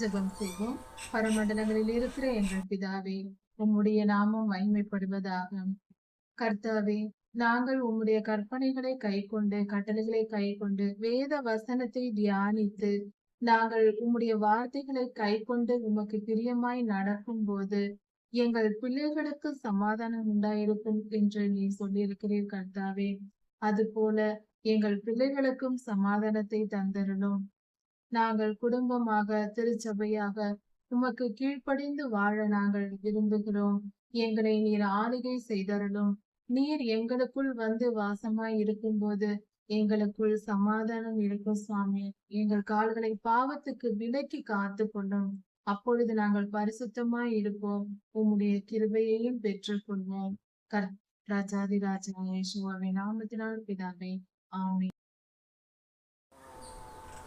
ஜெபம் செய்வோம். பரமண்டலங்களில் இருக்கிற எங்கள் பிதாவே, உம்முடைய நாமம் மகிமைப்படுவதாக. கர்த்தாவே, நாங்கள் உம்முடைய கற்பனைகளை கைக்கொண்டு, கட்டளைகளை கைக்கொண்டு, வேத வசனத்தை தியானித்து, நாங்கள் உம்முடைய வார்த்தைகளை கைக்கொண்டு உமக்கு பிரியமாய் நடக்கும்போது, எங்கள் பிள்ளைகளுக்கு சமாதானம் உண்டாயிருக்கும் என்று நீ சொல்லியிருக்கிறீர் கர்த்தாவே. அதுபோல எங்கள் பிள்ளைகளுக்கும் சமாதானத்தை தந்தருளும். நாங்கள் குடும்பமாக, திருச்சபையாக உமக்கு கீழ்ப்படிந்து வாழ நாங்கள் விரும்புகிறோம். எங்களை நீர் ஆளுகை செய்தருளும். நீர் எங்களுக்குள் வந்து வாசமாய் இருக்கும்போது எங்களுக்குள் சமாதானம் இருக்கும் சுவாமி. எங்கள் கால்களை பாவத்துக்கு விலக்கி காத்து கொள்ளும். அப்பொழுது நாங்கள் பரிசுத்தமாய் இருப்போம். உம்முடைய கிருபையையும் பெற்றுக் கொள்வோம். ராஜாதி ராஜா இயேசுவின் நாமத்தினால் பிதாவே, ஆமென்.